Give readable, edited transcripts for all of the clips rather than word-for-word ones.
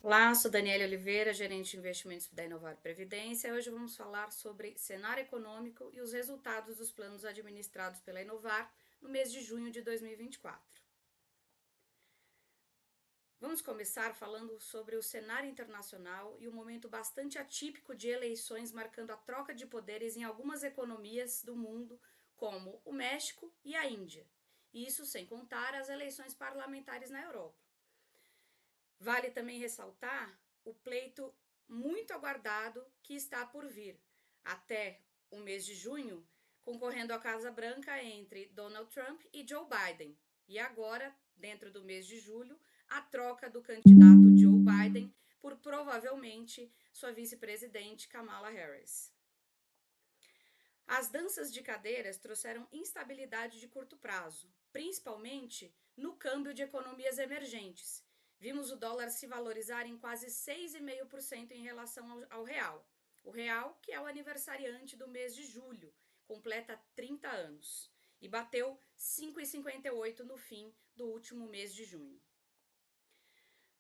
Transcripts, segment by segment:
Olá, sou Daniela Oliveira, gerente de investimentos da Inovar Previdência. Hoje vamos falar sobre cenário econômico e os resultados dos planos administrados pela Inovar no mês de junho de 2024. Vamos começar falando sobre o cenário internacional e o momento bastante atípico de eleições marcando a troca de poderes em algumas economias do mundo, como o México e a Índia. Isso sem contar as eleições parlamentares na Europa. Vale também ressaltar o pleito muito aguardado que está por vir até o mês de junho, concorrendo à Casa Branca entre Donald Trump e Joe Biden. E agora, dentro do mês de julho, a troca do candidato Joe Biden por provavelmente sua vice-presidente Kamala Harris. As danças de cadeiras trouxeram instabilidade de curto prazo, principalmente no câmbio de economias emergentes. Vimos o dólar se valorizar em quase 6,5% em relação ao real. O real, que é o aniversariante do mês de julho, completa 30 anos e bateu 5,58 no fim do último mês de junho.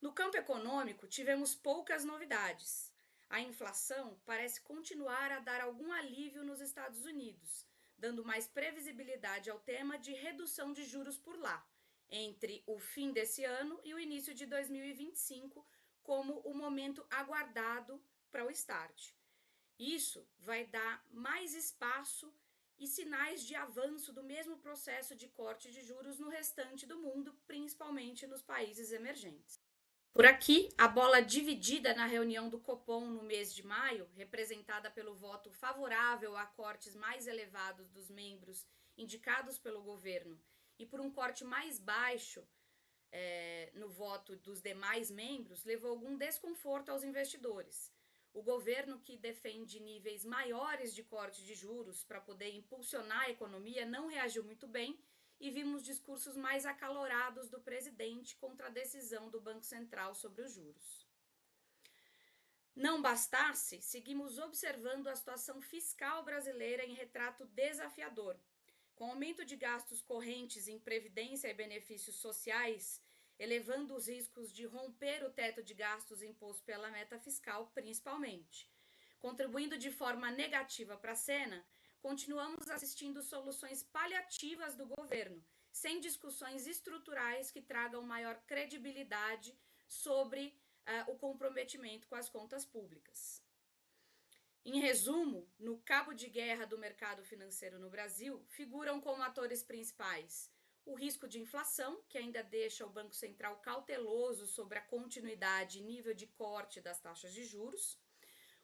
No campo econômico, tivemos poucas novidades. A inflação parece continuar a dar algum alívio nos Estados Unidos, dando mais previsibilidade ao tema de redução de juros por lá, entre o fim desse ano e o início de 2025, como o momento aguardado para o start. Isso vai dar mais espaço e sinais de avanço do mesmo processo de corte de juros no restante do mundo, principalmente nos países emergentes. Por aqui, a bola dividida na reunião do Copom no mês de maio, representada pelo voto favorável a cortes mais elevados dos membros indicados pelo governo e por um corte mais baixo no voto dos demais membros, levou algum desconforto aos investidores. O governo, que defende níveis maiores de corte de juros para poder impulsionar a economia, não reagiu muito bem e vimos discursos mais acalorados do presidente contra a decisão do Banco Central sobre os juros. Não bastasse, seguimos observando a situação fiscal brasileira em retrato desafiador. Com aumento de gastos correntes em previdência e benefícios sociais, elevando os riscos de romper o teto de gastos imposto pela meta fiscal, principalmente. Contribuindo de forma negativa para a cena, continuamos assistindo soluções paliativas do governo, sem discussões estruturais que tragam maior credibilidade sobre o comprometimento com as contas públicas. Em resumo, no cabo de guerra do mercado financeiro no Brasil, figuram como atores principais o risco de inflação, que ainda deixa o Banco Central cauteloso sobre a continuidade e nível de corte das taxas de juros,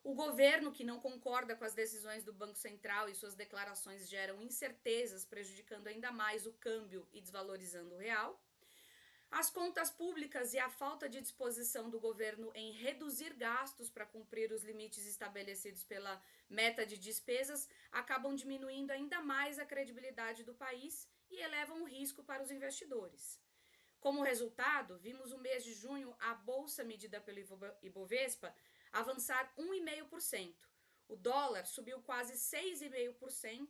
o governo, que não concorda com as decisões do Banco Central e suas declarações geram incertezas, prejudicando ainda mais o câmbio e desvalorizando o real. As contas públicas e a falta de disposição do governo em reduzir gastos para cumprir os limites estabelecidos pela meta de despesas acabam diminuindo ainda mais a credibilidade do país e elevam o risco para os investidores. Como resultado, vimos no mês de junho a bolsa medida pelo Ibovespa avançar 1,5%. O dólar subiu quase 6,5%,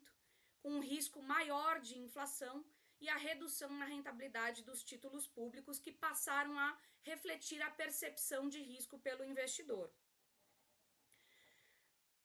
com um risco maior de inflação e a redução na rentabilidade dos títulos públicos, que passaram a refletir a percepção de risco pelo investidor.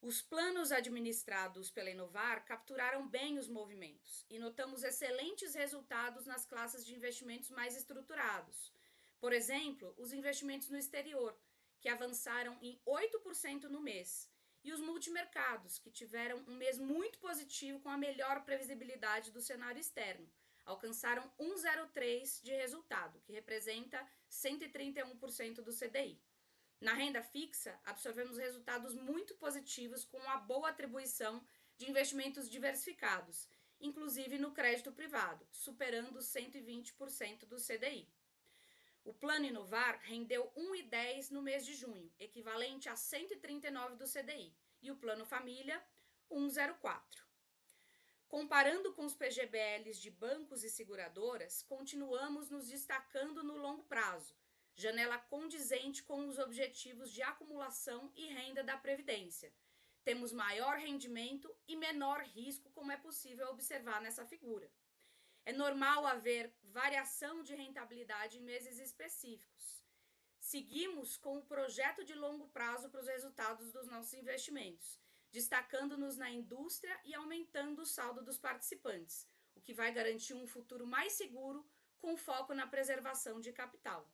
Os planos administrados pela Inovar capturaram bem os movimentos e notamos excelentes resultados nas classes de investimentos mais estruturados. Por exemplo, os investimentos no exterior, que avançaram em 8% no mês, e os multimercados, que tiveram um mês muito positivo com a melhor previsibilidade do cenário externo. Alcançaram 1,03 de resultado, que representa 131% do CDI. Na renda fixa, absorvemos resultados muito positivos com a boa atribuição de investimentos diversificados, inclusive no crédito privado, superando 120% do CDI. O Plano Inovar rendeu 1,10 no mês de junho, equivalente a 139 do CDI, e o Plano Família, 1,04. Comparando com os PGBLs de bancos e seguradoras, continuamos nos destacando no longo prazo, janela condizente com os objetivos de acumulação e renda da Previdência. Temos maior rendimento e menor risco, como é possível observar nessa figura. É normal haver variação de rentabilidade em meses específicos. Seguimos com o projeto de longo prazo para os resultados dos nossos investimentos, destacando-nos na indústria e aumentando o saldo dos participantes, o que vai garantir um futuro mais seguro com foco na preservação de capital.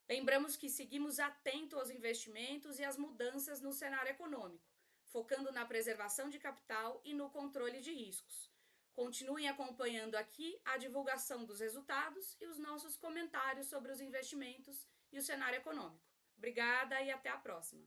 Lembramos que seguimos atentos aos investimentos e às mudanças no cenário econômico, focando na preservação de capital e no controle de riscos. Continuem acompanhando aqui a divulgação dos resultados e os nossos comentários sobre os investimentos e o cenário econômico. Obrigada e até a próxima!